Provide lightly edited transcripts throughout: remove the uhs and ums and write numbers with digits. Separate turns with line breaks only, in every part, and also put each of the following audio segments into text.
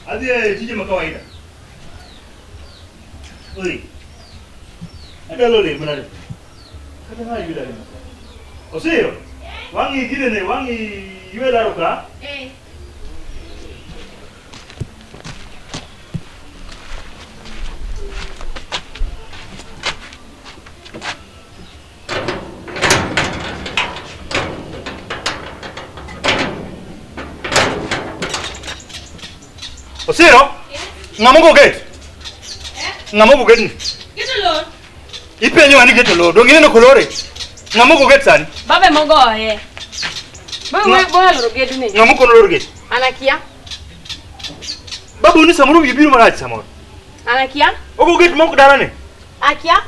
Adi tije makawaida. Oi. Ada lole benar. Kata ngai bila ni. OSIRO. Wangi gide ne wangi yue laruka. OSIRO? Ngamu go get? Ngamu go get?
Get alone.
Ipenyo ani get alone. Dongine no kolore. Ngamu go get san?
Baba mongo ye. Baba boya loro get ni.
Ngamu ko loro get?
Anakia?
Babu ni samuru bibiru mara samoro.
Anakia?
Ogo get monko darane.
Akia?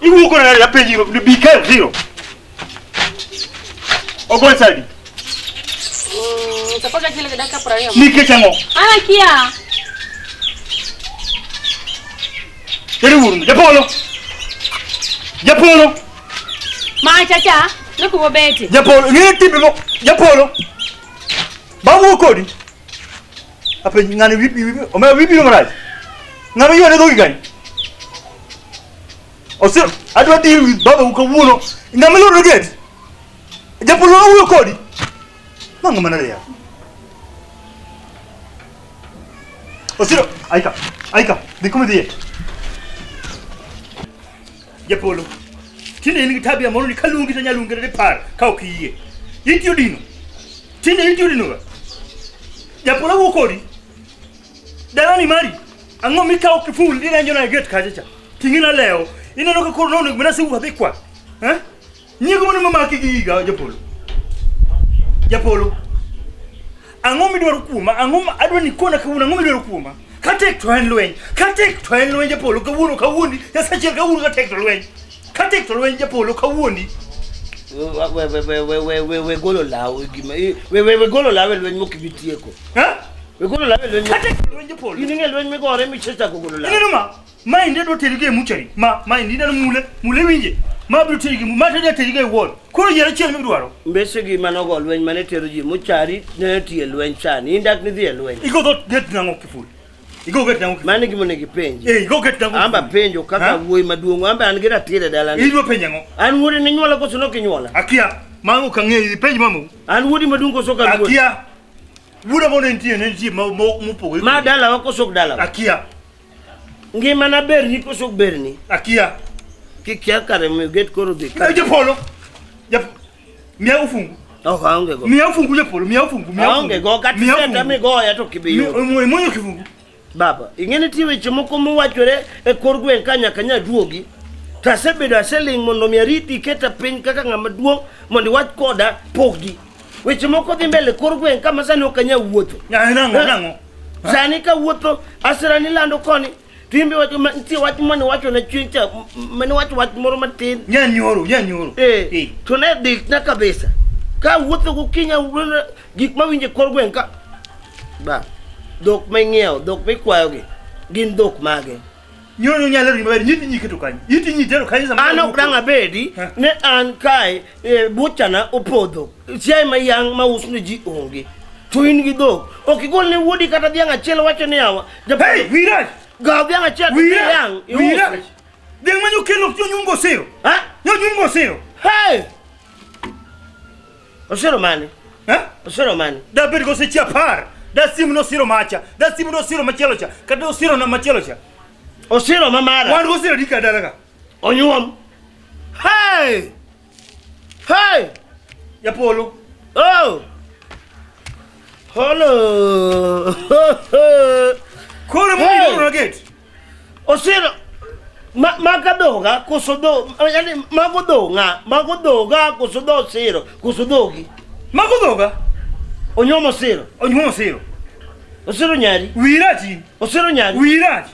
Iwu ko na ya penji be care zero. Ogo inside.
Tapaka kile kadaka para hiyo.
Ni ke chango.
Anakia?
Keri wuru. Japolo. Japolo.
Ma chacha, nuko bobeti.
Japolo, ni tibibo. Japolo. Babu ko di. Apa ngani wipi o me wipi no mara. Ngani yo ne do gani. OSIRO, I don't deal with Baba Wuno. In the middle of the gate. Japolo will call it. Manga Manaria. OSIRO, Aika, they come here. Japolo. Tina in Tabia Moni Kalungi and Yalunga de Par, KOKE. Into Dino. Tina into Dino. Japolo will call it. Darani Mari. I'm going to make out the fool, then I get Kaja. Tingina Leo. Ina no ko no no mnasi uva bekwa. Nyigo mo mama kigiga Japolo. Japolo. Angomi do rukuma, angoma adwa ni kona ka una ngomi do rukuma. Ka tek to hen lwen. Ka tek to hen lwen Japolo ka wuno ka wundi. Ya sache ka wuno ka tek to lwen. Ka tek to lwen Japolo ka wundi.
We golo lawe gima. We golo lawe lwen mo kibitie ko. We golo lawe lwen.
Ka tek to lwen Japolo.
Ini nge lwen me gore mi cheta ko golo lawe.
Ina ma. Ma inde do terige muchari. Ma inde na mule winje. Ma bru terige mu ma inde terige won. Ko yera chel mi duaro.
Mbese gi manogo lwen mane teroji muchari ne tie lwen chani. Indak ni die lwen.
Igo do get na ngokifuli. Igo get na ngokifuli.
Mane gi mone gi penji.
Igo get na ngokifuli.
Amba penjo kaka wuoi maduong amba an gira tire dala.
Igo penja ngo.
An wuri ni nyola ko sono ki nyola.
Akia, mangu kange penji mamu.
An wuri madung ko soka wuoi.
Akia. Wura mo ntie mo pogo.
Ma dala wako sok dala.
Akia.
Ngima na berni ko sok berni.
Akia.
Kikia kare me get koro de.
Japolo. Mia ufungu.
Aonge go.
Mia ufungu Japolo, mia ufungu.
Aonge go katiseta me go ya to kibiyo.
Moyo kifungu.
Baba, ingene tiwe chimoko mu wachore e korgwen kanya duogi. Tasebedo aseling mondo mi ariti keta piny kaka ngama duong mondo wach koda pogdi. Weche moko dhi mbele korgwen kama sani okanya wuotho.
Nango.
Sani ka wuotho asirani lando koni. Timbe watu nti watu mane watu na chincha mane watu moro matin.
Nyanyoro.
To ne dik na kabisa. Ka wuotho kukinya gik mawinje korgwen ka. Ba. Dok mengeo, dok mikwayo gi. Gin dok mage.
Nyono nyalo rimba nyiti nyiketo kanyi. Yiti nyitero kanyi sama.
Ana ukdanga bedi ne an kai buchana opodho. Siai mayang mausne ji onge. To in gi dok. Okigol ne wodi kata dhiang achiel wacho ne yawa.
Hey, Viraj.
Ga dhiang achiel dhiang.
Viraj. Dhiang manyo kelo nyungo OSIRO.
Ha?
Nyungo OSIRO.
Hey. OSIRO mane? OSIRO mane?
Da bedi go se chia par. Da simu no OSIRO macha. Da simu no OSIRO machelo cha. Kada OSIRO na machelo cha.
OSIRO mamara.
Wan OSIRO dika dalaga.
Onyuom. Hey.
Japolo.
Oh. Hello.
Kore mo no gate.
OSIRO magadoga kusodo yani magodoga kusodo OSIRO kusodogi.
Magodoga.
Onyomo OSIRO. OSIRO nyari.
Wiraji.
OSIRO nyari.
Wiraji.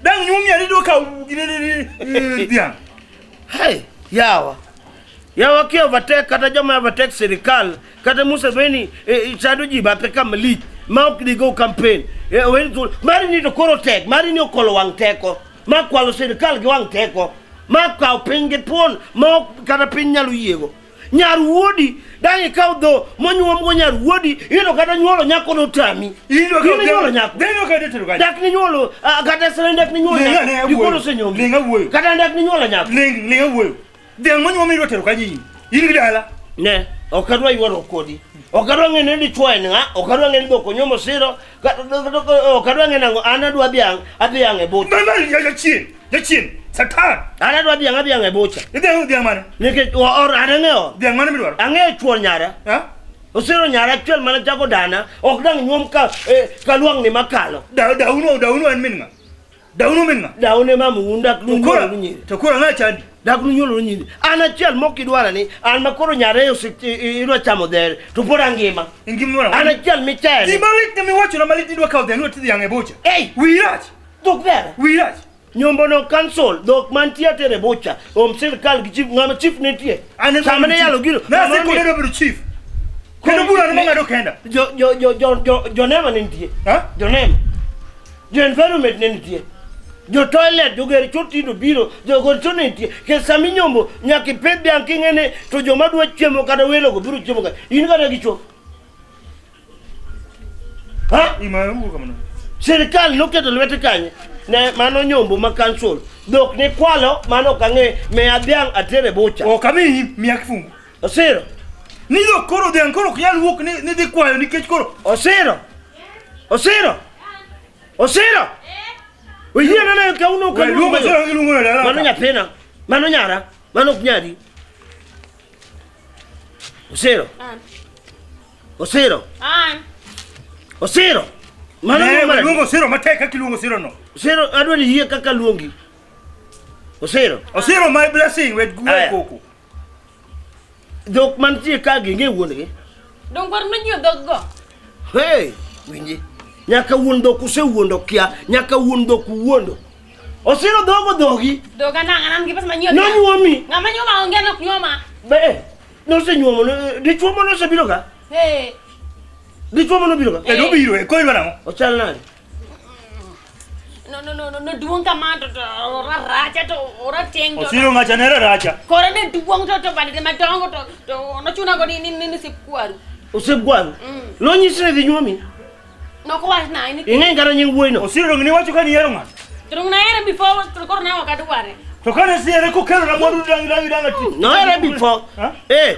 Dang nyumi ali do ka diang.
Hey, yawa kia overtake kata joma overtake serikal kata Musa Beni chado jiba peka mali ma ok di go campaign mari ni to koro tek mari ni okolo wang teko ma kwalo serikal gi wang teko ma ka pinge pon ma kata pin nyalu yego nyar wodi dangi ka do monyuom go nyar wodi ino kata nyuolo nyako no tami
ino ka
nyuolo nyako
deno ka detero ka
dak ni nyuolo kata sere ndak ni nyuolo dikoro se nyom
linga wuoyo
kata ndak ni nyuolo nyako
linga wuoyo de monyuom iro tero ka nyinyi iri dala
ne okadwa yuoro kodi okadwa ngene di chwae nga okadwa ngene doko nyomo siro okadwa ngene ngo anadwa abiang e bocha
mama ya chien satan
anadwa abiang e bocha
de mane
nike or anengeo
de mane midwaro
ange chuor nyara
ha
osiro nyara chwel mana jago dana okdang nyom ka luang ni makalo
dauno en minga
daune mamu undak nyoro nyiri
to kora nga chandi
dak nyoro nyiri ana chel mokidwara ni an makoro nyara yo iro chamo der to pora ngima ana chel mi chel
di malit mi wacho na malit idwa ka den ti yang e bocha
hey
wirach
dok there
wirach
nyombo no cancel dok man tere bocha sirkal gi chief ngama chief ne tie samane yalo giro
na se ko do chief ko bura no manga do kenda
jo nema ne tie
ha
jo nema jo environment ne tie jo toilet jo gere choti do biro jo gor chone tie ke sami nyombo nyaki pede ankingene to jo madwa chiemo kada welo go biro chiemo ka in kada gicho ha
imamu kamano
sirkal loketo lwete kanye ne mano nyombo ma cancel dok ne kwalo mano kange me abiang atere bocha
o kami mi akifungu
osiro
ni do koro de ankoro kyal wok ni de kwayo ni kech koro
osiro oye na ka uno ka
lungo soro lungo na
mano nya pena mano nyara mano kunyadi osiro mano
lungo soro mateka kilungo soro no
osiro adwani hiye kaka luongi osiro
my blessing with koko
dok man tie ka gi nge wuonge
dong war no dog go
hey winji nyaka wuon dok usewuondo kia nyaka wuon dok wuondo osiro dogo dogi
doga nan gi pas manyo
no nyuomi
ngama nyoma onge no nyoma
be no se nyuomo di chuomo no se biro ka
hey
di chuomo no biro ka
e do biro e ko ibana
o chal nani
no duong kama to ora racha to ora chieng to
osiro ngacha nera racha
kore ne duong to bali de madongo to no chuna go ni sipkuaru
osebwan lo nyisre di nyuomi
no ko was na ini
ine ngara nying wuoino
osiro ngini wacho kani yero ngat
trung na era before to kor na wakati ware
to kana siere ko kero na modu danga ti
no era before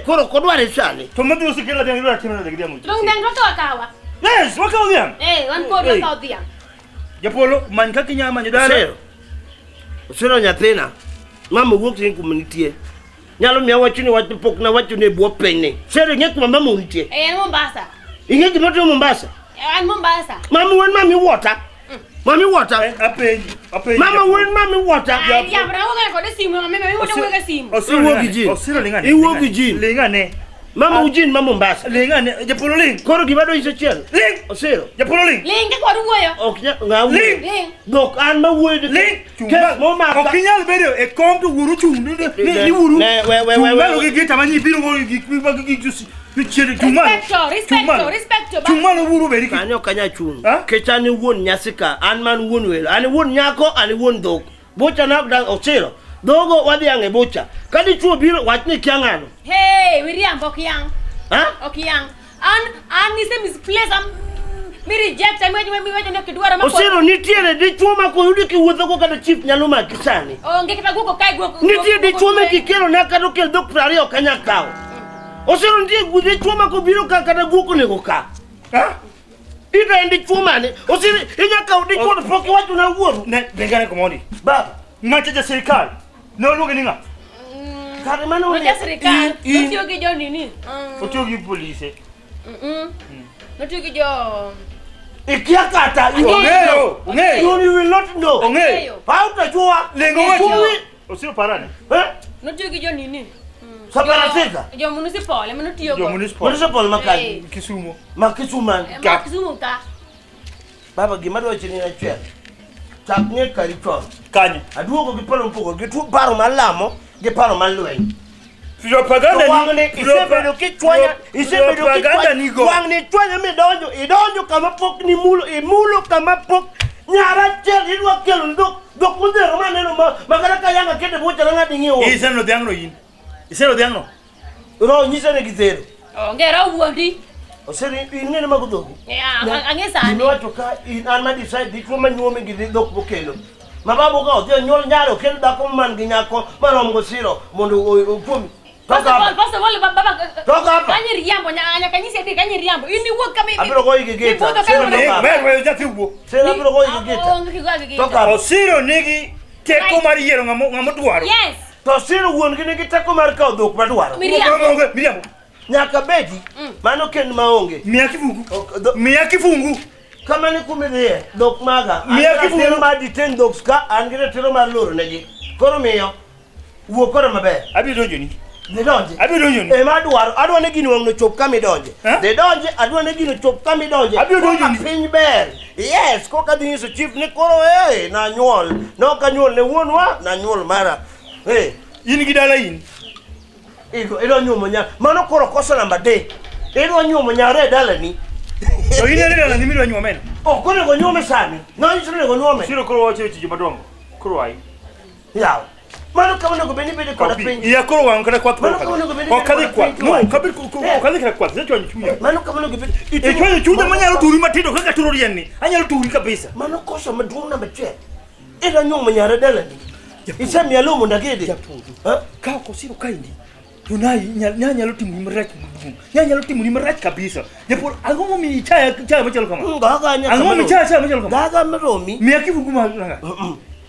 koro kodware chani
to modu usikela danga dira timena danga diamu
trung dang to akawa
yes waka odiam
wan ko do ka odiam
Japolo man ka kinyama nyadara
osiro nyathina mama wuok tin kumnitie nyalo miya wachuni wach pok na wachuni buo pegne sere ngek mama muntie
Mombasa
ingeki moto Mombasa
Mombasa
mama wen mami water
apenji
mama wen mami water
ya bra wo ga ko de simu mama mi wo de wo ga simu
osiro lingane
iwo gijin
lingane
mama ujin mama Mombasa
lingane Japolo ling
koro gibado iso chiel
ling
osiro
Japolo ling
ke ko ruoyo
oknya ngawu
ling
dok an ma wuode
ling
kes mo ma
okinyal bedo e kom to wuru chung ni wuru we gita manyi biro go gi jusi
respect
chumano wuru beri
kanyo kanya chung kechani won nyasika an man won welo an won nyako an won dok bocha na da osiro dogo wadi ange bocha kadi chuo biro watni kyangano
hey William Bokyang Okyang an ni se misplace am mi reject am we ne kidwara ma
osiro nitiere di chuo ma ko yudi ki wuotho ko kada chief nyalo ma kisani
nge kita guko kai guko
nitiere di chuo me kikelo na kado kel dok Ariyo kanya kao osiro nitiere gudi chuo ma ko biro ka kada guko ne go ka ida ndi chuo mane osiro inyaka udi chuo poki watu na wuoro
ne dengane komoni
baba
ngacha serikali no luge ninga
kare mano
ya serikali notio gi jo nini
otio gi police
notio gi jo
ikia kata
ongeo
you will not know
ongeo
pauta jua
lengo wacho osiro parane
notio gi jo nini
saparaseka
jo municipal notio
jo
go
municipal
makali
Kisumu
makisuman
Kisumu ka
baba gimado chini na chwe takne kariton
kanye
aduogo gi palo mpoko gi tu paro malamo gi paro malwen
propaganda
ni isebedo kitwanya nigo wangni twanya idonjo kama pok ni mulo kama pok Nyara chel idwa kelo dok modero maneno makata ka yanga kete bocha nga dingiwo.
Iseno dhiang' no in. Iseno dhiang' no.
Ro nyisa ne gizero.
Ngera wuondi.
Oseri ingene magodhogi.
Angesa ni.
Wacho ka in an ma decide ditwo manyuome gi dhok bokelo. Mababu ka odhi nyuol nyaro kendo dhako man gi nyako marom gosiro mondo opuomi.
First of all, baba.
Toka hapa.
Kanyi riambo nyaka nyisi adi kanyi riambo. Ini wuok kama
abiro goyi gi geta.
Wewe jati ugo.
Sera abiro goyi gi geta. Toka hapa.
Osiro nigi teko mar yiero ng'amo dwaro.
Yes.
To Osiro wuon gi nigi teko mar kawo dhok madwaro.
Miriambo.
Nyaka bedi mano kendo maonge.
Miya kifungu.
Kama ni kumidhiye dhok maga.
Miya kifungu.
Tero mar detain dhok ska an gi tero mar loro negi. Koro miyo wuok koro maber.
Abiro donjoni.
Ne donje.
Abiro donjoni.
Ema adwaro ne gini wang no chop kama idonje. Ne donje adwaro ne gini chop kama idonje.
Abiro donjoni.
Piny ber. Yes, koka dhi nyiso chief ni koro na nyuol. Noka nyuol ne wuonwa na nyuol mara.
In gi dala in.
Idwa nyuomo nya. Mano koro kosa namba 3. Idwa nyuomo nyare dala ni.
To in ne dala ni midwa nyuomen.
Kone go nyuome sani. No nyiso ne go nyuome.
Siro koro wacho tije madongo. Koro ai.
Yaw. Mano kama nego beni bedi koda piny.
Iya koro wang kada kwat.
Mano kama nego bedi.
Okadhi kwat. No, kabir okadhi kada kwat. Secho chunya.
Mano kama nego bedi.
Echo chunya manyalo turi matindo kaka turo rieni. Anyalo turi kabisa.
Mano kosa maduong' namba 1. Idwa nyuomo nyare dala ni. Isa mialo mo ndagede.
Ka Osiro kaindi. Tunai nyalo timu ni marach mudung. Nyalo timu ni marach kabisa. Japolo ango mi chaya machalo kama.
Gaga nya.
Ango mi chaya machalo kama.
Gaga meromi.
Miya kifungu ma.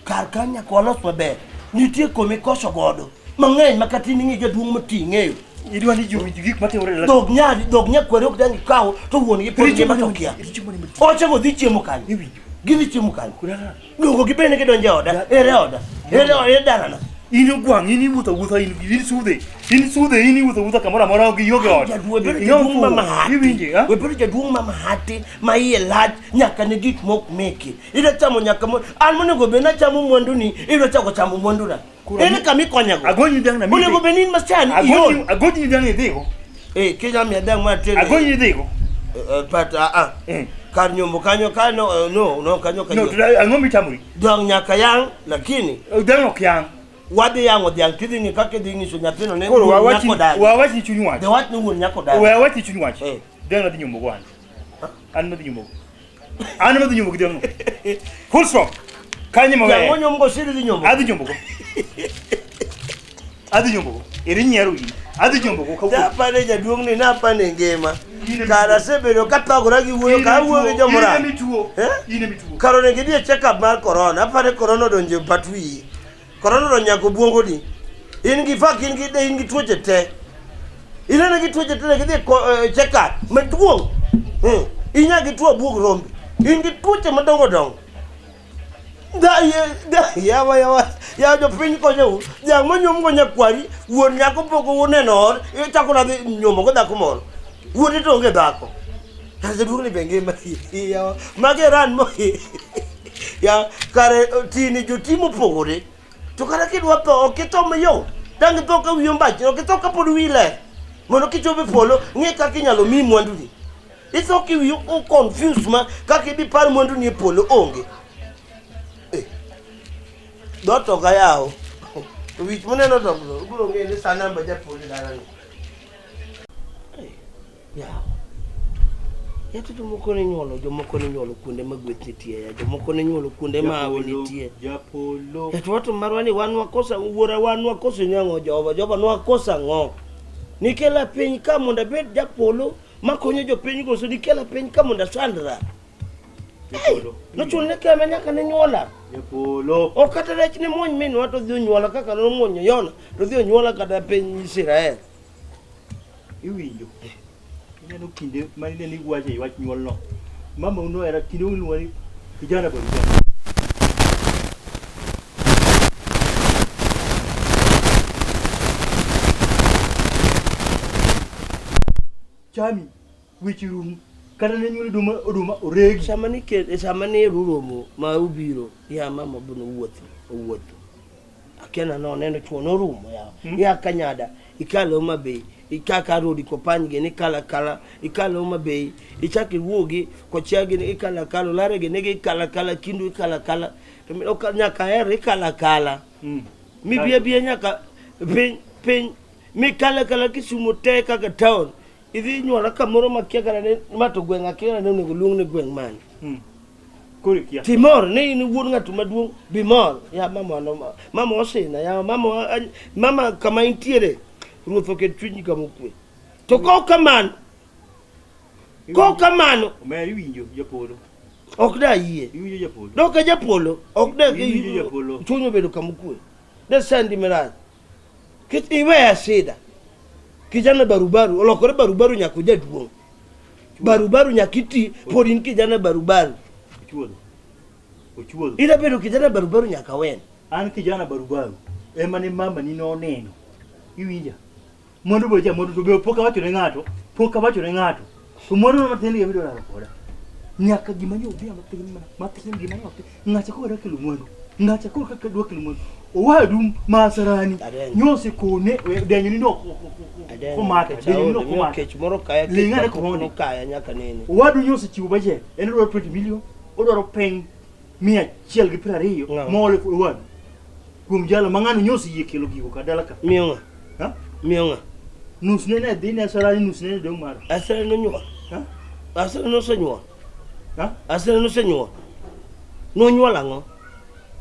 Kar kanya kolos maber. Nitie komi koso godo. Mang'eny makati ningi jaduong' moting'eyo.
Idwa ni gik matimore la.
Dog nya kwere ok dangi kawo to wuon gi podi matokia. Oche go dhi chiemo kanyo. Gidhi chiemo kanyo. Dogo gibene gidonje oda. Ere oda. Ere dalana.
Ino gwang ini wuotho ini sudhe ini wuotho kamora mora gi yoge od.
Jaduong' mama hati. We pero jaduong' mama hati ma iye lach nyaka ne gik mok meki. Ida chamo nyaka mo an monego be na chamo mwandu ni ida chako chamo mwandu na. Ene kami konyago.
Agonyi dang na mi.
Monego be nin masani.
Agonyi dang edego.
Kenya mi dang ma tele.
Agonyi edego.
But kar nyombo kanyo no kanyo.
No, ango mi tamuri.
Dang nyaka yang lakini.
Dang ok yang.
Wadi yango diang kidi ni kake dingi so nyapino ne.
Koro wawachi chunyu wachi.
De wat ni won nyako dal.
Wawachi chunyu wachi. Dang na nyombo gwan. An ma nyombo. An ma nyombo gidang. Full stop. Kanyi mo.
Ya monyo mgo siri di nyombo.
Adi nyombo. Adi nyombo. Iri nyeru yi. Adi nyombo ko.
Da pare jaduong ni na pane ngema. Kara sebero katagora gi wuoyo ka wuoyo gi jomora.
Ine mituo.
Karo ne gidie check up mar corona. Pare corona donje patwi. Corona ro nyako buongo ni. In gi fak in gi tuoche te. Ine gi tuoche te gi check up maduong. Inya gi tuo buog rombe. In gi tuoche madongo dongo. Ya jo piny konyo. Jang monyom go nyakwari, wuon nyako poko woneno, chako na nyomo go dhako moro. Wuon to onge dhako. Kaze duong ni benge ya mageran mo. Ya kare tini jo timo pogore. To kare kidwa to okito yo. Dangi to ka wiyo mbachi, okito ka pod wile. Mondo kichobe polo, ng'e kaka inyalo mi mwandu ni. Iso ki wiyo o confuse ma kaka ibi par mwandu ni polo onge. Doto kayao. Wich moneno to bro ng'e ni sana mba Japolo dala ni. Ya to jomoko ne nyuolo kuonde ma gweth nitie ya jomoko ne nyuolo kuonde ma awe nitie.
Japolo.
Ya to watu marwani wan wakosa wuora wan wakosa nyango Jehova wakosa ngo. Nikela piny ka monda bed Japolo makonyo jopiny go so nikela piny ka monda sandra. Japolo. No chulne kama nyaka ne nyuola.
Japolo.
O kata rech ne mony min wato dhi nyuola kaka no monyo Yona to dhi nyuola kata piny Israel.
Iwinjo. Neno kinde mane ni waje wach nyuol no. Mama uno era kinde ulwani kijana bado. Chami wichirum kada ne nyuol oduma oregi
samani ruromo ma ubiro ya mama buno wuotho. Akena no neno chuo no rumo ya. Ya kanyada ikalo mabe ikaka rodi ko pange ni kala ikala uma bei ichaki wogi ko chiage ni ikala kala lare ge nege ikala kindu ikala to mi o nyaka ere ikala mi bia nyaka pen mi kala kisumo te kaka town idhi nyola kamoro makia kana ne mato gwenga kera ne ngulung ne gweng man
Kurikia.
Timor ne ni wuon ngatu maduong bimor ya mama osina ya mama kama intiere ruoth oket chunyi kamokwe to ko kamano
Omeri winjo Japolo.
ok da yie
Winjo Japolo.
doka Japolo ok da
Winjo Japolo.
chunyo bedo kamokwe da sandi mirad kit iwe asida kijana barubaru olokore barubaru nyakuja duong barubaru nyakiti porin kijana barubaru
Ochuodo.
ila bedo kijana barubaru nyakawen
An kijana barubaru ema ni mama ni noneno iwinja mondo boja mondo to be poka wacho ne ngato to mondo no matende ya vidora koda nyaka gima nyo bia matende gima nyo ngacha ko da kilo mondo ngacha ko ka do kilo mondo owadu masarani nyose kone denyo ni no ko mata denyo ni no ko mata
moro kaya
linga ko
kaya nyaka nene
owadu nyose chiwo baje en do 20 million odoro peng mia chiel gi Ariyo mole ko owadu kum jalo mangano nyose yie kilo gigo kadalaka
mionga
ha
mionga
nus nene dine sarani nus nene dong mar
asere no nyuwa
ha
asere no senyuwa
ha
asere no senyuwa no nyuwa ngo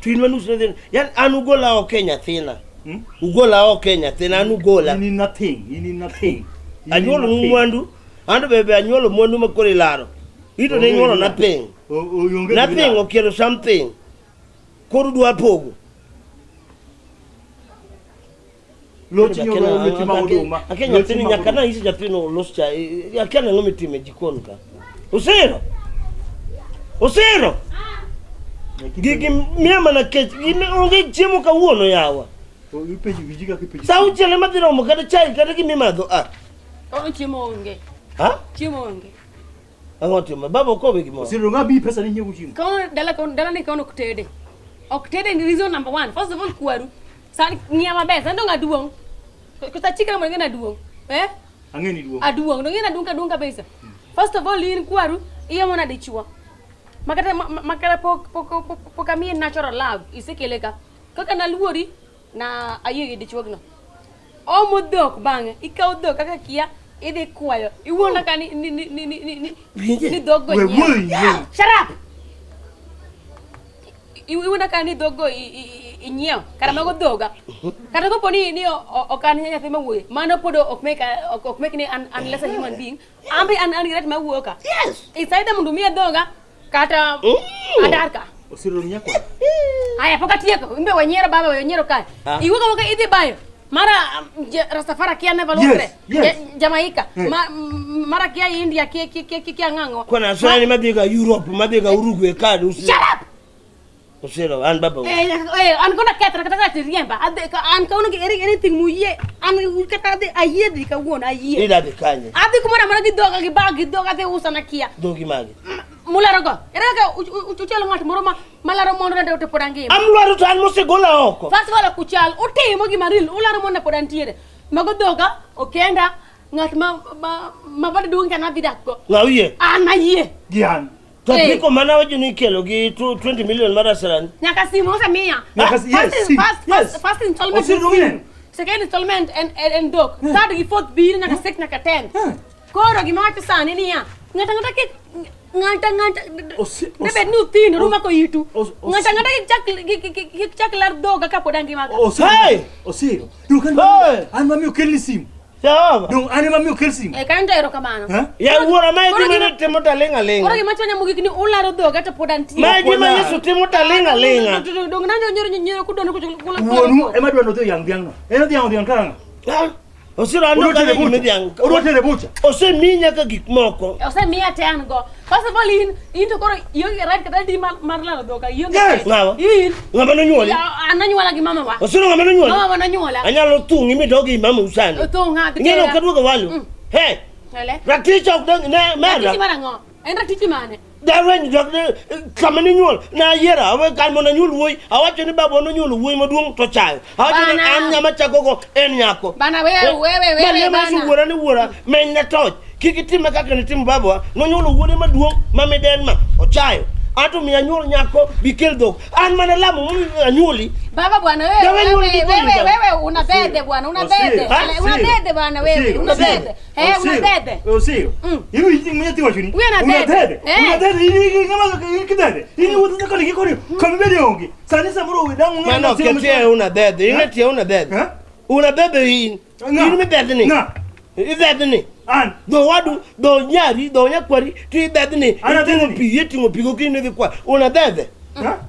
twin manus nene yan anugola o Kenya thina ugola o Kenya thina anugola
you need nothing
anyolo mwandu ando bebe anyolo mwandu makore laro ito ne nyolo na peng na peng okelo something koru dwa pogo
Lotinyo metima oduma.
Akenya tini nyakana hisi jatino loscha. Akenya ngome time jikonka. Osiro. Gigi miama na kechi. Ime onge chiemo ka uono yawa.
Ipeji vijika kipeji.
Sa uchele madhira mo kada chai kada ki mimadho
Chiemo onge.
Ha?
Chiemo onge.
Angoto ma baba ko begi mo.
Osiro ngabi pesa ni nyewu chiemo.
Dala ni kono kutede. Oktede ni reason number 1. First of all kuaru. Sani nyama besa ndo ngaduong. Kutachika mo ngena duong.
Angeni duong.
Aduong, ndo ngena dunga besa. First of all in kuaru iya mona dichua. Makata poka mi natural love isekeleka. Kaka na luori na ayege dichua gno. O modok bange ikaw dok kaka kia ide kwayo. Iwona ka ni dogo. Shut up. Iwona ka ni dogo inyeo karama go doga kata ko poni ni okan nya thema wuye mano podo ok make ni unless a human being ambi an regret ma wuoka yes isaida mundu mi doga kata adarka
Osiro nyako
aya pokatie ko imbe wanyero baba wanyero kai iwuka woka idi bayo mara Rastafari kia never lore Jamaica mara kia India kia ngango
kona swali madiga Europe madiga Uruguay kadu
shut up
Osiro an baba
an kona katra kata riemba an kauna ke anything muye an kata de aye di ka wona aye
ida de kanye
adi kumara mara gidoga gi bagi doga de usana kia
dogi magi
mularo go erega uchelo ngati moroma malaro mondo de to podangi
am lwaru tan mo se gola oko
fast wala kuchal utimo gi maril ularo monna podantiere mago doga okenda ngati ma bade dunga na bidakko
ngawiye
anaye
gian
Tapiko mana waji ni kelo gi 20 million mara saran.
Nyaka simu sa mia. First installment. Second installment and dog. Third gi fourth bill nyaka 6 nyaka 10. Koro gi mata sa ni ya. Ngata ke ngata nebe nu tin ruma ko yitu. Ngata ki chak lar dog ka podangi maka.
Osiro. Du kan. An mami ukelisim.
Sawa.
Dong ane mami ukelsim.
Kan jairo kamano.
Ya wora mai di mene temota lenga.
Ora gi machanya mugi ni ularo doga ta podanti.
Mai di mene su temota lenga.
Dong nanyo nyoro kudono ko kula.
Wonu ema do no to yang no. Eno yang karanga.
Osiro ando ka ni mediang.
Oro tele bucha.
Ose minya ka gikmoko.
Ose miya tan go. First of all into koro yogi right ka di marla doga yogi.
Ngawa. Ngama no nyoli.
Ananyo wala gi mama wa.
Osiro ngama no nyoli.
Mama no nyola.
Anyalo tungi mi dogi mama usani.
Tunga te.
Ngelo ka duga walu. He.
Hele.
Raticha ukdang ne mera.
Ratichi marango. En ratichi mane.
Darwen doctor kamani nyol na yera awe kan mona nyul woy awacho ni babo no nyul woy maduong to chayo awacho ni an nyama chagogo en nyako
bana wewe
bana wora ni wora men na toch kikitima kaka ni timu babo no nyul woy maduong mame den ma o chayo atu mi anyul nyako bikel dog an mana lamu anyuli
baba bwana wewe unabede bwana unabede bwana wewe unabede unabede
OSIRO hivi mnyeti wa chini unabede hivi kama kidede hivi utaka nikikoni kamibele yongi sanisa mro wedangu
mana ketia unabede ingetia unabede hii mbede ni ibede ni an do wadu do nyari do nyakwari ti bede ni tingo pigo kini kwa unabede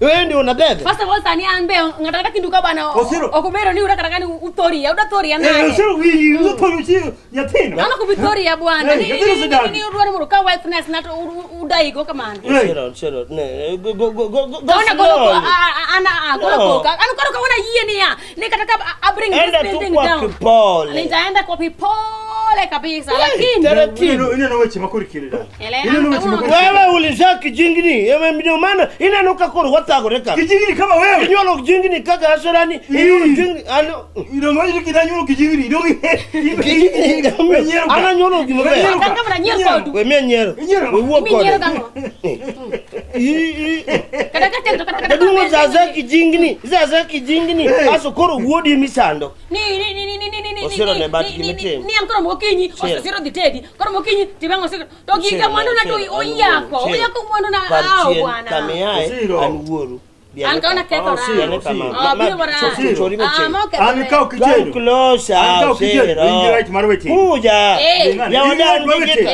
wewe ndio unabebe.
First of all tani anbe ngataka kinduka bana okubero ni urakataka ni utoria udatoria naye.
OSIRO wi utoria chi yatina.
Nana kubitoria bwana. Ni urwani muruka whiteness na udaigo kamani.
Shero ne go
ana goloka ana koroka wana yenia ni kataka bring this building down. Nitaenda kwa pole kabisa lakini
ina na weche makuri kile.
Wewe ulizaki jingini yeme ndio maana ina nuka koro watagoreka
kijingini kama wewe
nyolo kijingini kaka asorani kijingini ano
ino ngoje kidanyolo kijingini ino
ana nyolo gimobe
kanga bana nyero
we menyero we wo ko kada dungo zaza kijingini aso koro wodi misando
ni
OSIRO ne bati kimete
ni amkoro mokinyi OSIRO ditedi koro mokinyi tibango sik to giga mwandu na to oyako mwandu na ao bwana
kamiae anwuru
Ankaona keto
na kama
chori meche ankao kijeno
close
right marweti
uja ya wadan ngita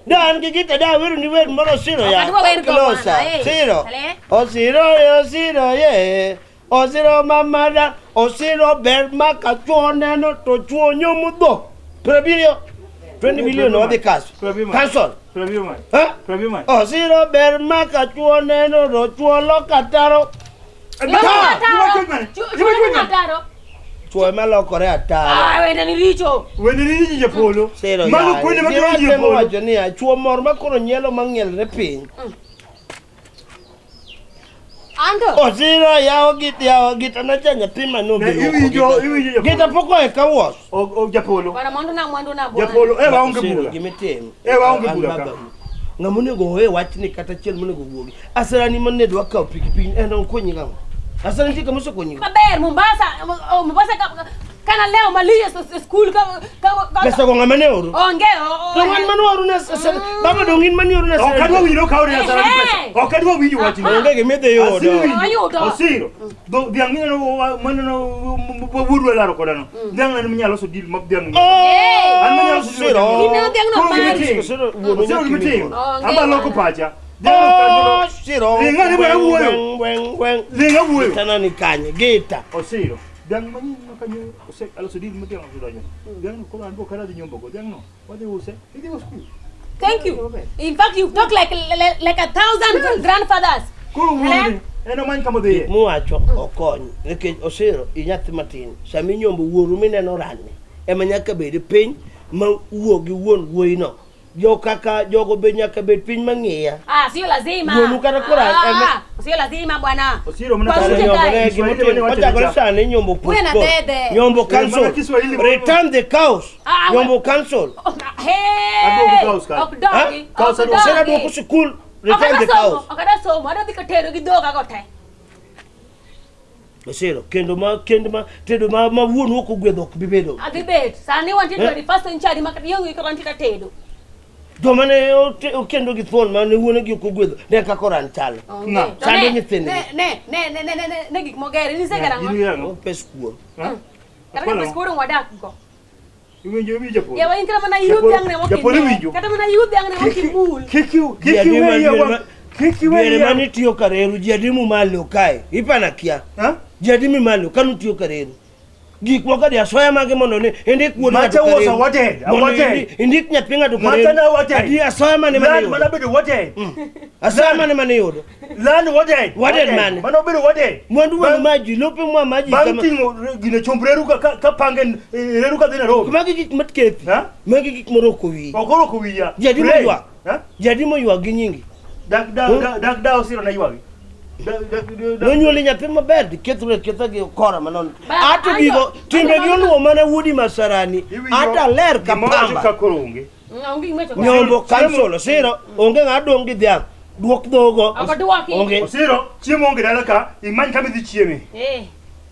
dan ngita da weru ni weru moro OSIRO ya close OSIRO ye OSIRO mamada OSIRO berma kachone no to chuonyo mudo prebio 20 million no de cash cancel prebio OSIRO berma kachone no ro chuolo kataro Chua malo kore ataro.
Wenda ni richo
Japolo.
Mago kwene makoni Japolo. Ni chua mor makoro nyelo mangel ne piny.
Ando.
OSIRO yao git anachanya pima no bilo. Gita poko e kawas.
O Japolo.
Bana mwandu na
Japolo waonge bula.
Gimetem.
Waonge bula.
Ngamune go we watni kata chel mune go gogi. Asara ni manne do ka pikipiki eno konyi ngam. Asara ntika muso konyi.
Maber Mombasa kana leo malia school ka
pesa ko ngamane oru.
Ongeo.
Dongan manu na baba dongin mani oru na
sara. Kadwa wino ka oru na sara pesa. Kadwa wino wati.
Ngege mede yo do.
OSIRO. Do diangina no manno wuru la ro kodano. Diangina ni nyalo so deal mab diangina. An nyalo so
OSIRO.
Ina diangina
OSIRO miting. Amba loko pacha.
OSIRO.
Ngani bwana wuyo. Lenga wuyo.
Tana ni kanye gita.
OSIRO. Diang mani makanyo ose alo so deal matiang so danyo. Diang ko an bo kara di nyombo go. Diang no. What they will say? It was cool.
Thank you. In fact, you talk like 1,000 grandfathers.
Cool. Eno man kamo de.
Mu acho okony. Nek OSIRO inyathi matin. Sami nyombo wuoru mineno rane. Ema nyaka bed piny ma wuogi wuon wuoino. Yo kaka jogo be nyaka bet piny mang'ia.
Sio lazima.
Wuonu kata kora.
Sio lazima bwana.
OSIRO mna
Wacha sana nyombo post. Nyombo cancel. Return the cows. Nyombo cancel.
Hey.
Cows OSIRO do ku school. Return the cows.
Akada somo ada dikatero gidoga gote.
OSIRO kendo ma wuonu ko gwedho bibedo.
Agibet. Sani wanted 21st century makati yongi ko wanted tedo.
Domane o kendo gi phone mane wuone gi ko gwedho ne ka koran chal
na
sande nyithinde
ne gik mogere ni segara
ngo peskuo
kata peskuo wadak go
iwinjo Japolo
ya wain kama na youth yang ne wokin kata mana youth yang ne wokin mul
kiki we
mani tiyo kareru jadimu malo kai ipana kia jadimu malo kanu tiyo kareru gik moko dia soya mage mondo ne ende kuon
mata was awarded
indik nyapinga to
kare mata awarded
adi asoya mane mane
mana bedo awarded
asoya mane yodo
land awarded
man
mana bedo awarded
mwandu wa maji lope mwa maji
kama bantingo gine chombreru ka pangen reru ka dina ro
mage gik matkethi mage gik moroko wi
okoro ko wiya
jadimo ywa gi nyingi
dak osiro na ywagi.
Nonyuoli nyathi maber dikethre ketha gi kora manon.
Ba-
Ato gigo timbe gi oluwo mana Wudi Masarani. Ata ler ka
Gimoro ka
pamba.
koronge.
Onge gima
Nyombo kansol osiro onge ng'adong gi dhiang'. Duok dhogo.
Akoduoki.
Onge.
Osiro chiemo onge dala ka imany kama idhi chieme.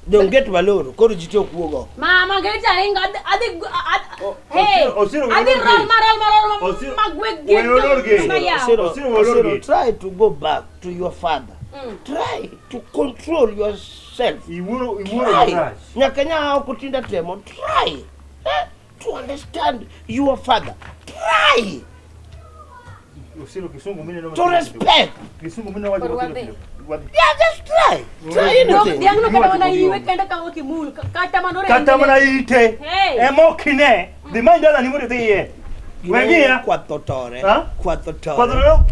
Don't get valoro. Koro ji tok wuogo.
Mama geta inga adi hey.
Osiro
Adi roll maral
Osiro-
magwek
Osiro, try to go back to your father. Try to control yourself.
Iwuoro
Try.
marach.
Nyaka nya kutinda temo. Try to understand your father. Try
Osiro kisungu mine no.
to respect.
Kisungu mine wacho.
Yeah, just try. Try anything.
Diang no kada wana iwe kenda ka woki mul kata manore.
Kata mana ite.
Hey.
Emokine. Di mandala ni muri tiye. Wengia.
Quattro tore.
Ha?
Quattro tore.
Padro.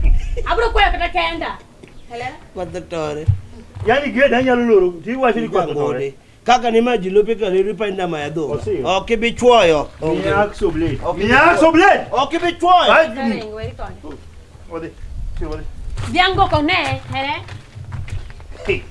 Abro kwa kata kenda. Hele.
Quattro tore.
Yani geda nyalo loro. Ti wacho ni kwa
Ngode. Kaka ni maji lope ka riru pa ndama ya do.
Osiro.
Okay be chwoyo.
Minyak so blade.
Okay.
Minyak so blade.
Okay be chwoyo.
Ai.
Weri tone.
Ode. Ode.
Diang go kone, hele.
Hey.